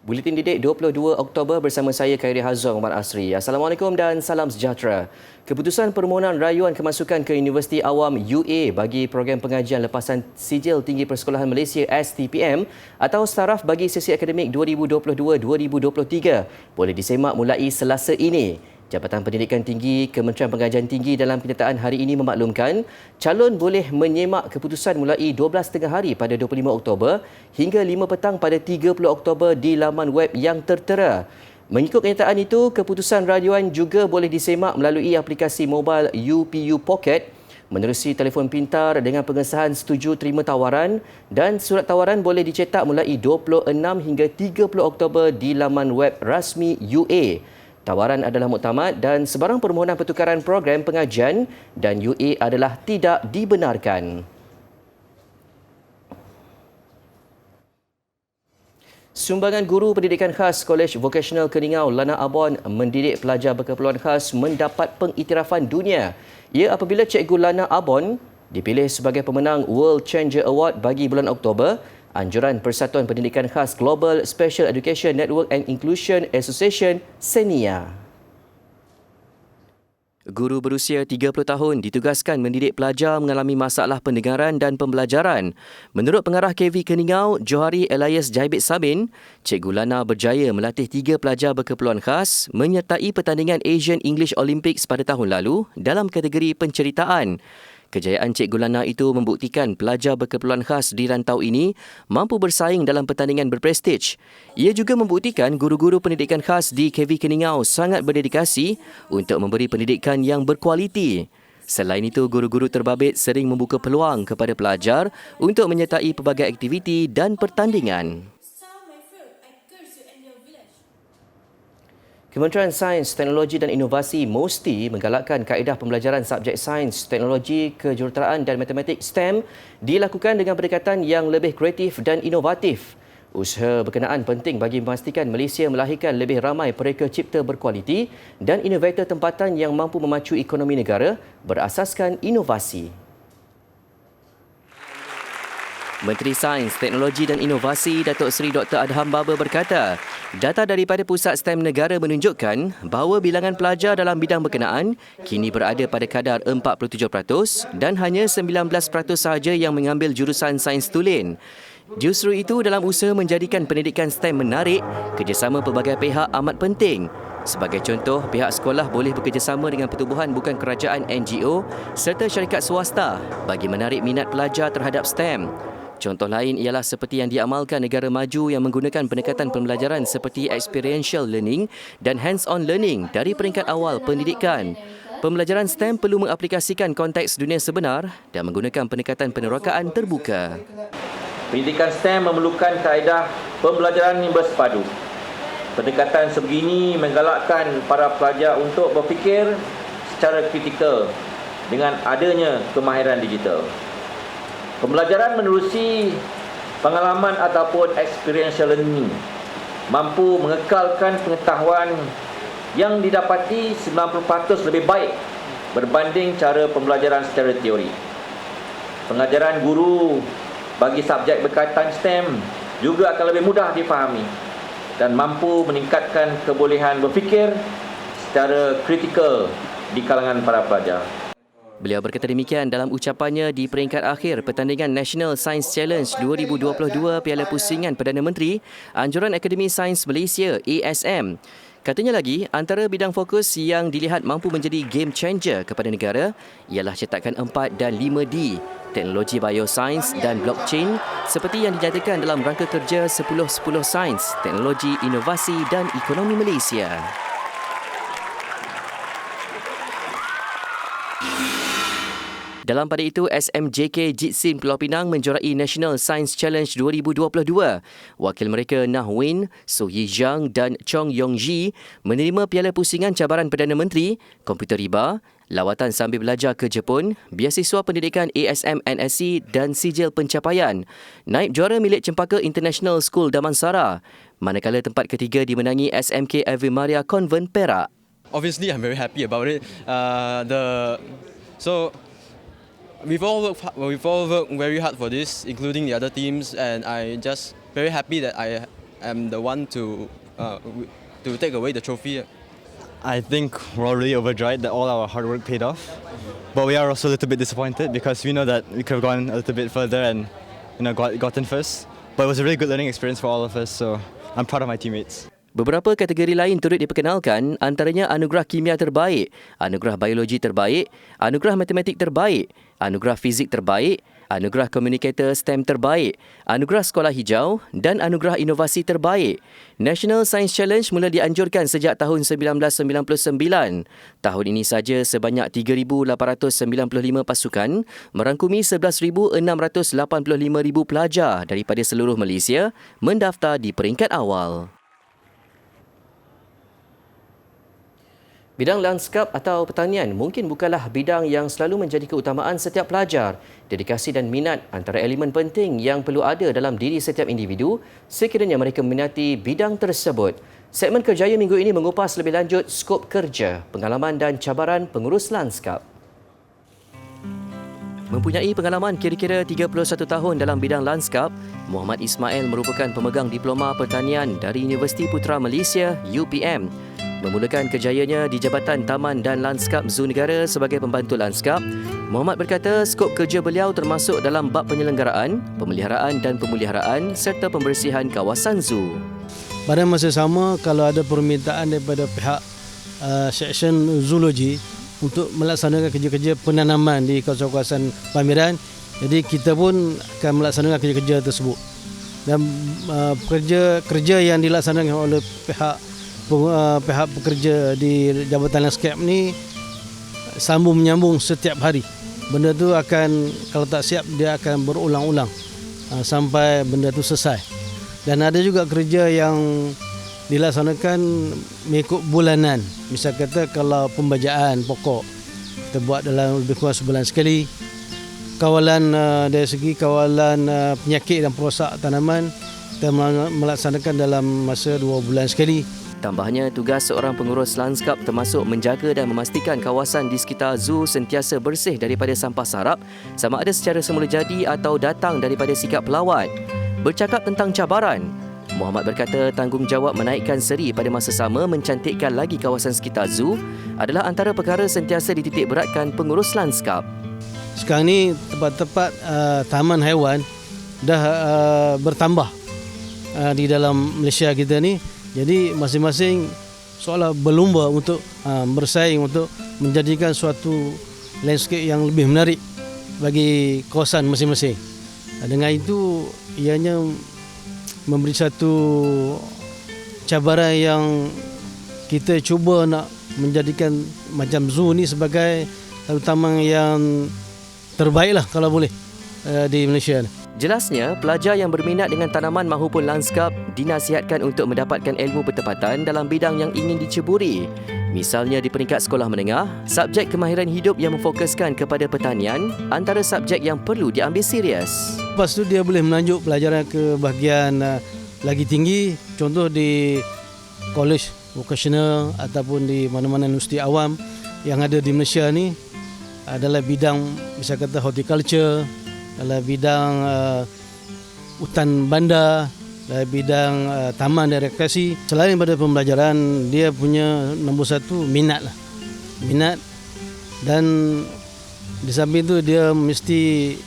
Buletin Didik 22 Oktober bersama saya Khairi Hazong Muhammad Asri. Assalamualaikum dan salam sejahtera. Keputusan permohonan rayuan kemasukan ke Universiti Awam UA bagi program pengajian lepasan Sijil Tinggi Persekolahan Malaysia STPM atau taraf bagi sesi akademik 2022-2023 boleh disemak mulai Selasa ini. Jabatan Pendidikan Tinggi Kementerian Pengajian Tinggi dalam kenyataan hari ini memaklumkan calon boleh menyemak keputusan mulai 12.30 hari pada 25 Oktober hingga 5 petang pada 30 Oktober di laman web yang tertera. Mengikut kenyataan itu, keputusan rayuan juga boleh disemak melalui aplikasi mobile UPU Pocket, menerusi telefon pintar dengan pengesahan setuju terima tawaran dan surat tawaran boleh dicetak mulai 26 hingga 30 Oktober di laman web rasmi UA. Tawaran adalah muktamad dan sebarang permohonan pertukaran program pengajian dan UA adalah tidak dibenarkan. Sumbangan Guru Pendidikan Khas Kolej Vokasional Keningau Lana Abon mendidik pelajar berkeperluan khas mendapat pengiktirafan dunia. Ia apabila Cikgu Lana Abon dipilih sebagai pemenang World Changer Award bagi bulan Oktober, anjuran Persatuan Pendidikan Khas Global Special Education Network and Inclusion Association (SENIA). Guru berusia 30 tahun ditugaskan mendidik pelajar mengalami masalah pendengaran dan pembelajaran. Menurut pengarah KV Keningau, Johari Elias Jaibit Sabin, Cikgu Lana berjaya melatih 3 pelajar berkeperluan khas menyertai pertandingan Asian English Olympics pada tahun lalu dalam kategori penceritaan. Kejayaan Cikgu Lana itu membuktikan pelajar berkeperluan khas di rantau ini mampu bersaing dalam pertandingan berprestij. Ia juga membuktikan guru-guru pendidikan khas di KV Keningau sangat berdedikasi untuk memberi pendidikan yang berkualiti. Selain itu, guru-guru terbabit sering membuka peluang kepada pelajar untuk menyertai pelbagai aktiviti dan pertandingan. Kementerian Sains, Teknologi dan Inovasi MOSTI menggalakkan kaedah pembelajaran subjek sains, teknologi, kejuruteraan dan matematik STEM dilakukan dengan pendekatan yang lebih kreatif dan inovatif. Usaha berkenaan penting bagi memastikan Malaysia melahirkan lebih ramai pereka cipta berkualiti dan inovator tempatan yang mampu memacu ekonomi negara berasaskan inovasi. Menteri Sains, Teknologi dan Inovasi Datuk Seri Dr. Adham Baba berkata, data daripada Pusat STEM Negara menunjukkan bahawa bilangan pelajar dalam bidang berkenaan kini berada pada kadar 47% dan hanya 19% sahaja yang mengambil jurusan sains tulen. Justru itu, dalam usaha menjadikan pendidikan STEM menarik, kerjasama pelbagai pihak amat penting. Sebagai contoh, pihak sekolah boleh bekerjasama dengan pertubuhan bukan kerajaan NGO serta syarikat swasta bagi menarik minat pelajar terhadap STEM. Contoh lain ialah seperti yang diamalkan negara maju yang menggunakan pendekatan pembelajaran seperti experiential learning dan hands-on learning dari peringkat awal pendidikan. Pembelajaran STEM perlu mengaplikasikan konteks dunia sebenar dan menggunakan pendekatan penerokaan terbuka. Pendidikan STEM memerlukan kaedah pembelajaran yang bersepadu. Pendekatan sebegini menggalakkan para pelajar untuk berfikir secara kritikal dengan adanya kemahiran digital. Pembelajaran menerusi pengalaman ataupun experiential learning mampu mengekalkan pengetahuan yang didapati 90% lebih baik berbanding cara pembelajaran secara teori. Pengajaran guru bagi subjek berkaitan STEM juga akan lebih mudah difahami dan mampu meningkatkan kebolehan berfikir secara kritikal di kalangan para pelajar. Beliau berkata demikian dalam ucapannya di peringkat akhir pertandingan National Science Challenge 2022 Piala Pusingan Perdana Menteri Anjuran Akademi Sains Malaysia ASM. Katanya lagi, antara bidang fokus yang dilihat mampu menjadi game changer kepada negara ialah cetakan 4 dan 5D, teknologi biosains dan blockchain seperti yang dinyatakan dalam rangka kerja 10-10 Sains, Teknologi, Inovasi dan Ekonomi Malaysia. Dalam pada itu, SMJK Jitsin Pulau Pinang menjorai National Science Challenge 2022. Wakil mereka Nah Win, So Yi Zhang dan Chong Yong Ji menerima Piala Pusingan Cabaran Perdana Menteri, Komputer Riba, lawatan sambil belajar ke Jepun, beasiswa pendidikan ASM NSC dan sijil pencapaian. Naib juara milik Cempaka International School Damansara. Manakala tempat ketiga dimenangi SMK Ave Maria Convent Perak. Obviously, I'm very happy about it. We've all worked very hard for this, including the other teams, and I just very happy that I am the one to take away the trophy. I think we're all really overjoyed that all our hard work paid off. But we are also a little bit disappointed because we know that we could have gone a little bit further and gotten first. But it was a really good learning experience for all of us, so I'm proud of my teammates. Beberapa kategori lain turut diperkenalkan, antaranya anugerah kimia terbaik, anugerah biologi terbaik, anugerah matematik terbaik, anugerah fizik terbaik, anugerah komunikator STEM terbaik, anugerah sekolah hijau dan anugerah inovasi terbaik. National Science Challenge mula dianjurkan sejak tahun 1999. Tahun ini saja sebanyak 3,895 pasukan merangkumi 11,685 pelajar daripada seluruh Malaysia mendaftar di peringkat awal. Bidang lanskap atau pertanian mungkin bukanlah bidang yang selalu menjadi keutamaan setiap pelajar. Dedikasi dan minat antara elemen penting yang perlu ada dalam diri setiap individu sekiranya mereka meminati bidang tersebut. Segmen Kerjaya minggu ini mengupas lebih lanjut skop kerja, pengalaman dan cabaran pengurus lanskap. Mempunyai pengalaman kira-kira 31 tahun dalam bidang lanskap, Muhammad Ismail merupakan pemegang diploma pertanian dari Universiti Putra Malaysia UPM. Memulakan kerjayanya di Jabatan Taman dan Lanskap Zoo Negara sebagai pembantu lanskap, Muhammad berkata skop kerja beliau termasuk dalam bab penyelenggaraan, pemeliharaan dan pemuliharaan serta pembersihan kawasan zoo. Pada masa sama, kalau ada permintaan daripada pihak seksyen zoologi untuk melaksanakan kerja-kerja penanaman di kawasan-kawasan pameran, jadi kita pun akan melaksanakan kerja-kerja tersebut. Dan kerja yang dilaksanakan oleh pihak pekerja di Jabatan Lanskap ni sambung menyambung setiap hari. Benda tu akan, kalau tak siap, dia akan berulang-ulang sampai benda tu selesai. Dan ada juga kerja yang dilaksanakan mengikut bulanan. Misal kata kalau pembajaan pokok kita buat dalam lebih kurang sebulan sekali. Kawalan dari segi kawalan penyakit dan perosak tanaman kita melaksanakan dalam masa 2 bulan sekali. Tambahnya, tugas seorang pengurus lanskap termasuk menjaga dan memastikan kawasan di sekitar zoo sentiasa bersih daripada sampah sarap, sama ada secara semula jadi atau datang daripada sikap pelawat. Bercakap tentang cabaran, Muhammad berkata tanggungjawab menaikkan seri pada masa sama mencantikkan lagi kawasan sekitar zoo adalah antara perkara sentiasa dititik beratkan pengurus lanskap. Sekarang ni tempat-tempat taman haiwan dah bertambah di dalam Malaysia kita ni. Jadi masing-masing seolah berlumba untuk bersaing untuk menjadikan suatu landscape yang lebih menarik bagi kawasan masing-masing. Dengan itu ianya memberi satu cabaran yang kita cuba nak menjadikan macam zoo ni sebagai satu taman yang terbaiklah kalau boleh di Malaysia ni. Jelasnya, pelajar yang berminat dengan tanaman mahupun lanskap dinasihatkan untuk mendapatkan ilmu bertepatan dalam bidang yang ingin diceburi. Misalnya di peringkat sekolah menengah, subjek kemahiran hidup yang memfokuskan kepada pertanian antara subjek yang perlu diambil serius. Lepas tu dia boleh menanjuk pelajaran ke bahagian lagi tinggi, contoh di college vocational ataupun di mana-mana universiti awam yang ada di Malaysia ni adalah bidang bisa kata horticulture, dalam bidang hutan bandar, dalam bidang taman dan rekreasi. Selain daripada pembelajaran, dia punya nombor satu minat lah. Minat, dan di samping tu dia mesti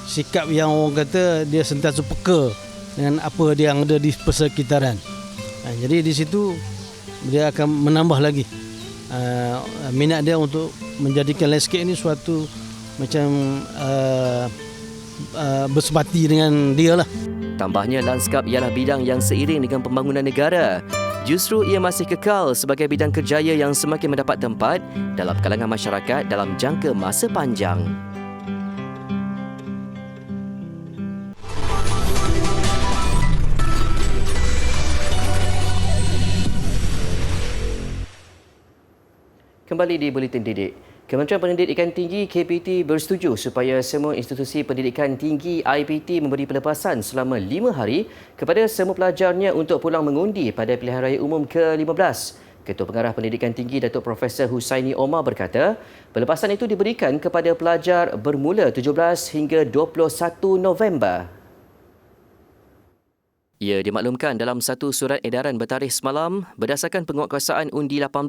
sikap yang orang kata dia sentiasa peka dengan apa dia yang ada di persekitaran. Jadi di situ dia akan menambah lagi minat dia untuk menjadikan landscape ini suatu macam bersepati dengan dia lah. Tambahnya, lanskap ialah bidang yang seiring dengan pembangunan negara. Justru ia masih kekal sebagai bidang kerjaya yang semakin mendapat tempat dalam kalangan masyarakat dalam jangka masa panjang. Kembali di Buletin Didik. Kementerian Pendidikan Tinggi KPT bersetuju supaya semua institusi pendidikan tinggi IPT memberi pelepasan selama 5 hari kepada semua pelajarnya untuk pulang mengundi pada pilihan raya umum ke-15. Ketua Pengarah Pendidikan Tinggi Datuk Profesor Husaini Omar berkata, pelepasan itu diberikan kepada pelajar bermula 17 hingga 21 November. Ia dimaklumkan dalam satu surat edaran bertarikh semalam berdasarkan penguatkuasaan Undi 18.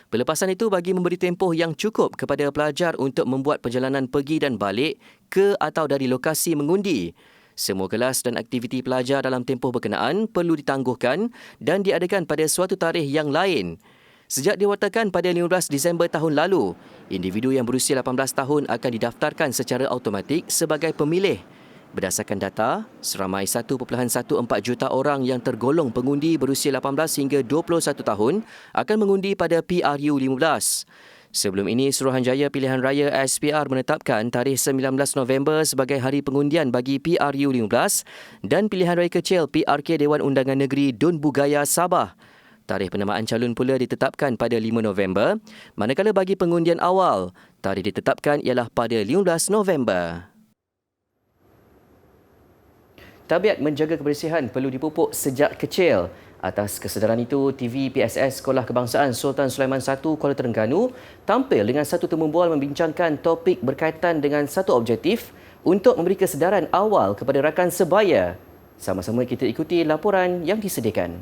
Pelepasan itu bagi memberi tempoh yang cukup kepada pelajar untuk membuat perjalanan pergi dan balik ke atau dari lokasi mengundi. Semua kelas dan aktiviti pelajar dalam tempoh berkenaan perlu ditangguhkan dan diadakan pada suatu tarikh yang lain. Sejak diwartakan pada 15 Disember tahun lalu, individu yang berusia 18 tahun akan didaftarkan secara automatik sebagai pemilih. Berdasarkan data, seramai 1.14 juta orang yang tergolong pengundi berusia 18 hingga 21 tahun akan mengundi pada PRU 15. Sebelum ini, Suruhanjaya Pilihan Raya SPR menetapkan tarikh 19 November sebagai hari pengundian bagi PRU 15 dan Pilihan Raya Kecil PRK Dewan Undangan Negeri Dun Bugaya Sabah. Tarikh penamaan calon pula ditetapkan pada 5 November, manakala bagi pengundian awal, tarikh ditetapkan ialah pada 15 November. Tabiat menjaga kebersihan perlu dipupuk sejak kecil. Atas kesedaran itu, TV PSS Sekolah Kebangsaan Sultan Sulaiman I Kuala Terengganu tampil dengan satu temu bual membincangkan topik berkaitan dengan satu objektif untuk memberi kesedaran awal kepada rakan sebaya. Sama-sama kita ikuti laporan yang disediakan.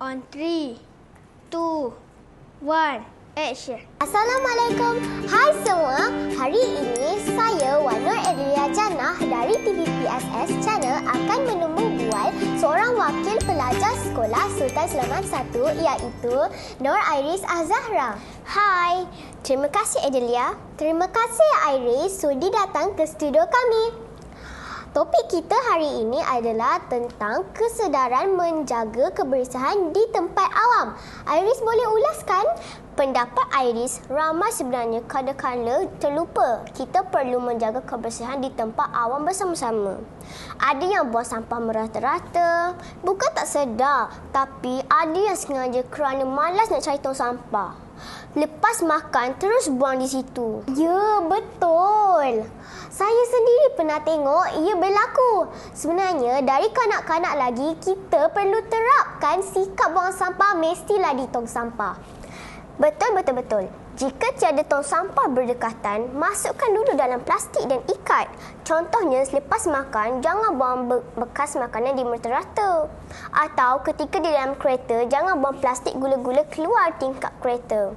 On 3, 2, 1, action. Assalamualaikum. Hai semua. Hari ini saya Wan Nur Edria Jannah dari TVPSS Channel akan menemu bual seorang wakil pelajar sekolah Sultan Sulaiman I iaitu Nur Iris Azahra. Hai. Terima kasih Adelia. Terima kasih Iris sudi datang ke studio kami. Topik kita hari ini adalah tentang kesedaran menjaga kebersihan di tempat awam. Iris boleh ulaskan? Pendapat Iris, ramai sebenarnya kadang-kadang terlupa kita perlu menjaga kebersihan di tempat awam bersama-sama. Ada yang buang sampah merata-rata, bukan tak sedar, tapi ada yang sengaja kerana malas nak cari tong sampah. Lepas makan terus buang di situ. Ya, betul. Saya sendiri pernah tengok ia berlaku. Sebenarnya dari kanak-kanak lagi kita perlu terapkan sikap buang sampah mestilah di tong sampah. Betul. Jika tiada tong sampah berdekatan, masukkan dulu dalam plastik dan ikat. Contohnya selepas makan, jangan buang bekas makanan di merata-rata. Atau ketika di dalam kereta, jangan buang plastik gula-gula keluar tingkap kereta.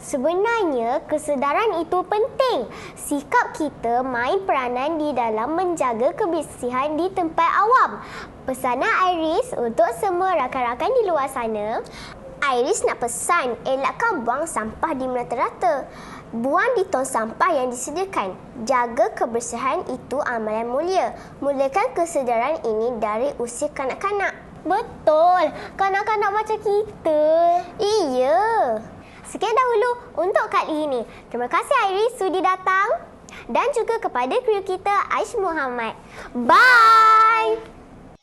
Sebenarnya kesedaran itu penting. Sikap kita main peranan di dalam menjaga kebersihan di tempat awam. Pesanan Iris untuk semua rakan-rakan di luar sana. Iris nak pesan, elakkan buang sampah di merata-rata. Buang di tong sampah yang disediakan. Jaga kebersihan itu amalan mulia. Mulakan kesedaran ini dari usia kanak-kanak. Betul, kanak-kanak macam kita. Iya. Sekian dahulu untuk kali ini. Terima kasih Iris sudi datang. Dan juga kepada kru kita Aish Muhammad. Bye!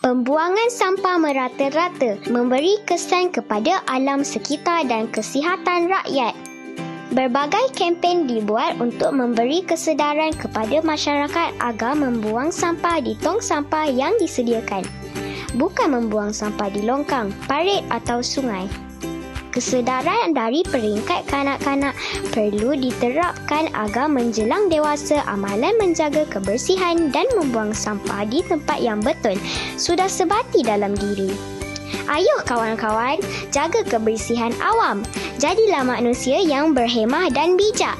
Pembuangan sampah merata-rata memberi kesan kepada alam sekitar dan kesihatan rakyat. Berbagai kempen dibuat untuk memberi kesedaran kepada masyarakat agar membuang sampah di tong sampah yang disediakan. Bukan membuang sampah di longkang, parit atau sungai. Kesedaran dari peringkat kanak-kanak perlu diterapkan agar menjelang dewasa amalan menjaga kebersihan dan membuang sampah di tempat yang betul sudah sebati dalam diri. Ayuh kawan-kawan, jaga kebersihan awam. Jadilah manusia yang berhemah dan bijak.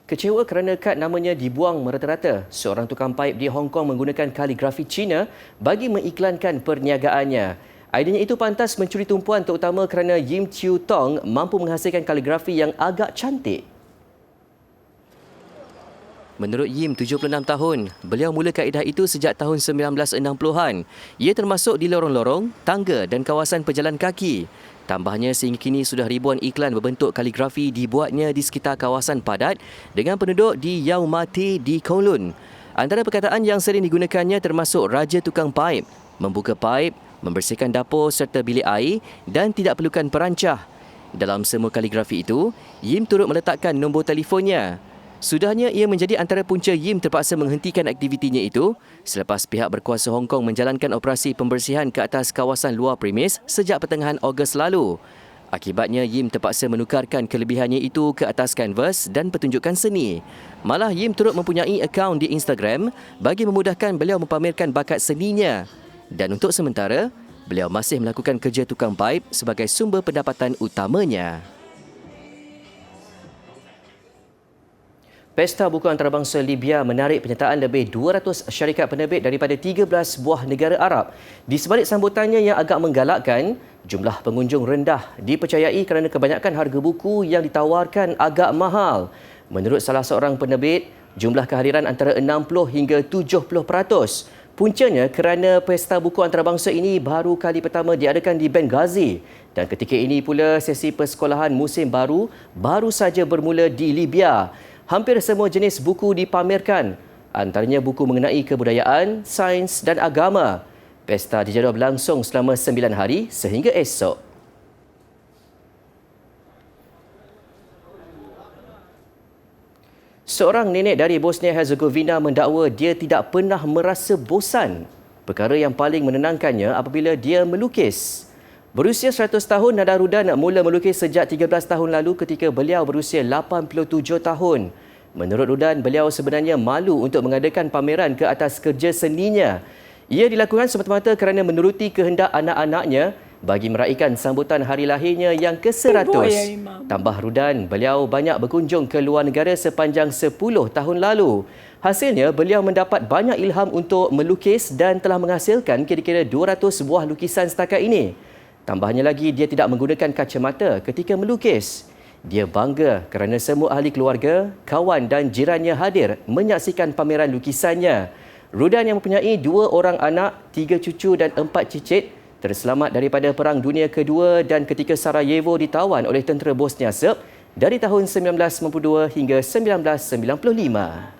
Kecewa kerana kad namanya dibuang merata-rata. Seorang tukang paip di Hong Kong menggunakan kaligrafi Cina bagi mengiklankan perniagaannya. Idenya itu pantas mencuri tumpuan terutama kerana Yim Chiu Tong mampu menghasilkan kaligrafi yang agak cantik. Menurut Yim, 76 tahun, beliau mula kaedah itu sejak tahun 1960-an. Ia termasuk di lorong-lorong, tangga dan kawasan pejalan kaki. Tambahnya, sehingga kini sudah ribuan iklan berbentuk kaligrafi dibuatnya di sekitar kawasan padat dengan penduduk di Yau Ma Tei di Kowloon. Antara perkataan yang sering digunakannya termasuk Raja Tukang Paip, membuka paip, membersihkan dapur serta bilik air dan tidak perlukan perancah. Dalam semua kaligrafi itu, Yim turut meletakkan nombor telefonnya. Sudahnya ia menjadi antara punca Yim terpaksa menghentikan aktivitinya itu selepas pihak berkuasa Hong Kong menjalankan operasi pembersihan ke atas kawasan luar premis sejak pertengahan Ogos lalu. Akibatnya, Yim terpaksa menukarkan kelebihannya itu ke atas kanvas dan pertunjukan seni. Malah, Yim turut mempunyai akaun di Instagram bagi memudahkan beliau mempamerkan bakat seninya. Dan untuk sementara, beliau masih melakukan kerja tukang paip sebagai sumber pendapatan utamanya. Pesta Buku Antarabangsa Libya menarik penyertaan lebih 200 syarikat penerbit daripada 13 buah negara Arab. Di sebalik sambutannya yang agak menggalakkan, jumlah pengunjung rendah dipercayai kerana kebanyakan harga buku yang ditawarkan agak mahal. Menurut salah seorang penerbit, jumlah kehadiran antara 60 hingga 70%. Puncanya kerana Pesta Buku Antarabangsa ini baru kali pertama diadakan di Benghazi. Dan ketika ini pula sesi persekolahan musim baru saja bermula di Libya. Hampir semua jenis buku dipamerkan, antaranya buku mengenai kebudayaan, sains dan agama. Pesta dijadual berlangsung selama 9 hari sehingga esok. Seorang nenek dari Bosnia-Herzegovina mendakwa dia tidak pernah merasa bosan. Perkara yang paling menenangkannya apabila dia melukis. Berusia 100 tahun, Nada Rudan mula melukis sejak 13 tahun lalu ketika beliau berusia 87 tahun. Menurut Rudan, beliau sebenarnya malu untuk mengadakan pameran ke atas kerja seninya. Ia dilakukan semata-mata kerana menuruti kehendak anak-anaknya bagi meraihkan sambutan hari lahirnya yang ke-100. Tambah Rudan, beliau banyak berkunjung ke luar negara sepanjang 10 tahun lalu. Hasilnya, beliau mendapat banyak ilham untuk melukis dan telah menghasilkan kira-kira 200 buah lukisan setakat ini. Tambahnya lagi, dia tidak menggunakan kacamata ketika melukis. Dia bangga kerana semua ahli keluarga, kawan dan jirannya hadir menyaksikan pameran lukisannya. Rudan yang mempunyai 2 orang anak, 3 cucu dan 4 cicit terselamat daripada Perang Dunia Kedua dan ketika Sarajevo ditawan oleh tentera Bosnia Serb dari tahun 1992 hingga 1995.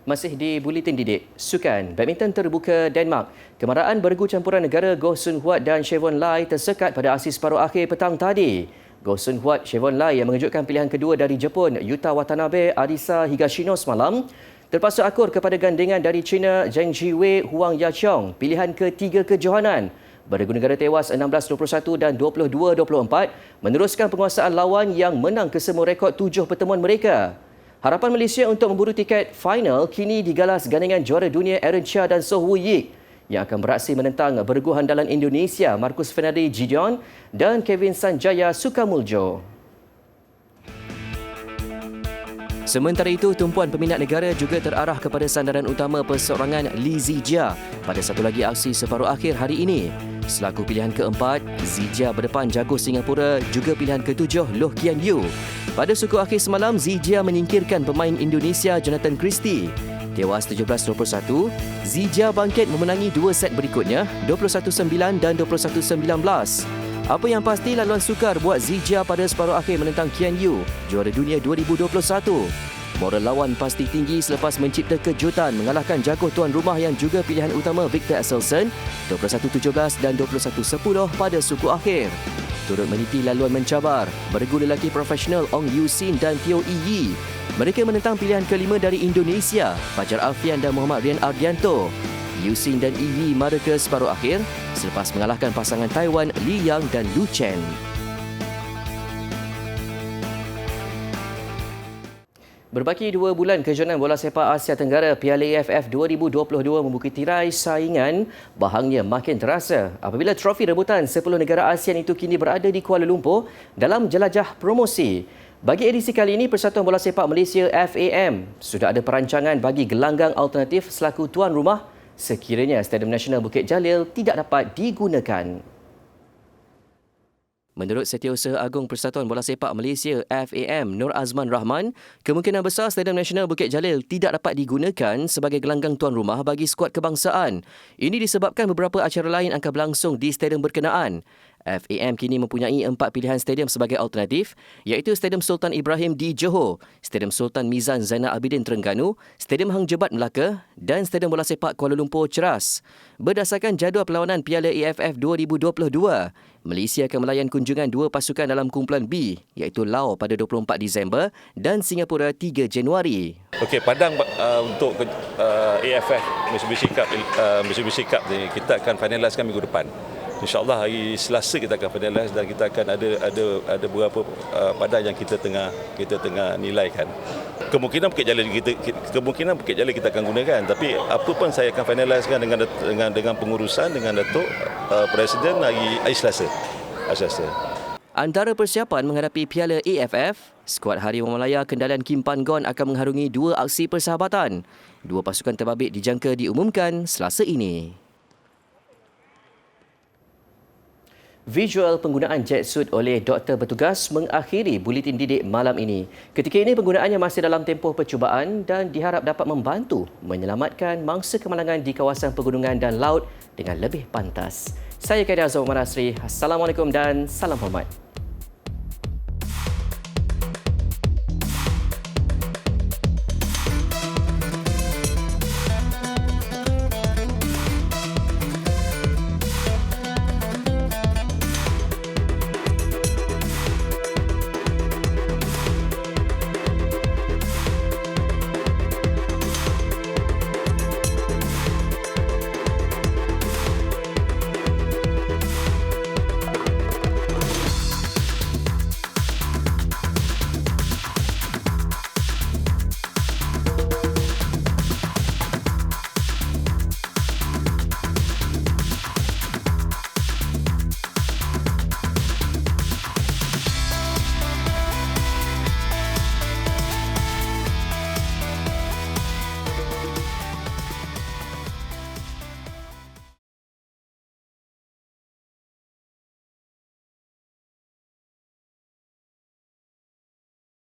Masih di Buletin Didik, Sukan Badminton terbuka Denmark. Kemarahan bergu campuran negara Goh Sun Huat dan Chevron Lai tersekat pada aksi separuh akhir petang tadi. Goh Sun Huat, Chevron Lai yang mengejutkan pilihan kedua dari Jepun, Yuta Watanabe, Arisa Higashino semalam, terpaksa akur kepada gandengan dari China Zheng Jiwei Huang Yaqiong, pilihan ketiga kejohanan. Bergu negara tewas 16-21 dan 22-24 meneruskan penguasaan lawan yang menang kesemua rekod 7 pertemuan mereka. Harapan Malaysia untuk memburu tiket final kini digalas gandengan juara dunia Aaron Chia dan Soh Woo Yik yang akan beraksi menentang bergu handalan Indonesia Marcus Fernandi Gideon dan Kevin Sanjaya Sukamuljo. Sementara itu, tumpuan peminat negara juga terarah kepada sandaran utama perseorangan Lee Zijia pada satu lagi aksi separuh akhir hari ini. Selaku pilihan keempat, Zijia berdepan jago Singapura, juga pilihan ketujuh Loh Kian Yew. Pada suku akhir semalam, Zijia menyingkirkan pemain Indonesia Jonathan Christie. Tewas 17-21, Zijia bangkit memenangi 2 set berikutnya, 21-9 dan 21-19. Apa yang pasti, laluan sukar buat Zijia pada separuh akhir menentang Kian Yew, juara dunia 2021. Moral lawan pasti tinggi selepas mencipta kejutan mengalahkan jago tuan rumah yang juga pilihan utama Victor Axelsen 21-17 dan 21-10 pada suku akhir. Turut meniti laluan mencabar, beregu lelaki profesional Ong Yu Sin dan Teo Yi Yi. Mereka menentang pilihan kelima dari Indonesia, Fajar Alfian dan Muhammad Rian Ardianto. Yu Sin dan Yi Yi mara ke separuh akhir selepas mengalahkan pasangan Taiwan Li Yang dan Lu Chen. Berbaki 2 bulan kejohanan bola sepak Asia Tenggara, Piala AFF 2022 membuka tirai saingan bahangnya makin terasa apabila trofi rebutan 10 negara ASEAN itu kini berada di Kuala Lumpur dalam jelajah promosi. Bagi edisi kali ini, Persatuan Bola Sepak Malaysia FAM sudah ada perancangan bagi gelanggang alternatif selaku tuan rumah sekiranya Stadium Nasional Bukit Jalil tidak dapat digunakan. Menurut Setiausaha Agung Persatuan Bola Sepak Malaysia FAM Nur Azman Rahman, kemungkinan besar Stadium Nasional Bukit Jalil tidak dapat digunakan sebagai gelanggang tuan rumah bagi skuad kebangsaan. Ini disebabkan beberapa acara lain akan berlangsung di stadium berkenaan. FAM kini mempunyai 4 pilihan stadium sebagai alternatif, iaitu Stadium Sultan Ibrahim di Johor, Stadium Sultan Mizan Zainal Abidin Terengganu, Stadium Hang Jebat Melaka dan Stadium Bola Sepak Kuala Lumpur Ceras. Berdasarkan jadual perlawanan Piala AFF 2022, Malaysia akan melayan kunjungan 2 pasukan dalam kumpulan B, iaitu Laos pada 24 Disember dan Singapura 3 Januari. Okey, Padang untuk AFF Mitsubishi Cup ni kita akan finaliskan minggu depan. InsyaAllah hari Selasa kita akan finalize dan kita akan ada beberapa Padang yang kita tengah nilaikan. Kemungkinan Bukit Jalil kita akan gunakan, tapi apa pun saya akan finalisekan dengan pengurusan dengan Datuk Presiden hari Selasa. Antara persiapan menghadapi Piala AFF, skuad Harimau Malaya Kendalian Kim Pan Gon akan mengharungi 2 aksi persahabatan. 2 pasukan terbabit dijangka diumumkan Selasa ini. Visual penggunaan jet suit oleh doktor bertugas mengakhiri buletin didik malam ini. Ketika ini penggunaannya masih dalam tempoh percubaan dan diharap dapat membantu menyelamatkan mangsa kemalangan di kawasan pegunungan dan laut dengan lebih pantas. Saya Khairi Azam Manasri. Assalamualaikum dan salam hormat.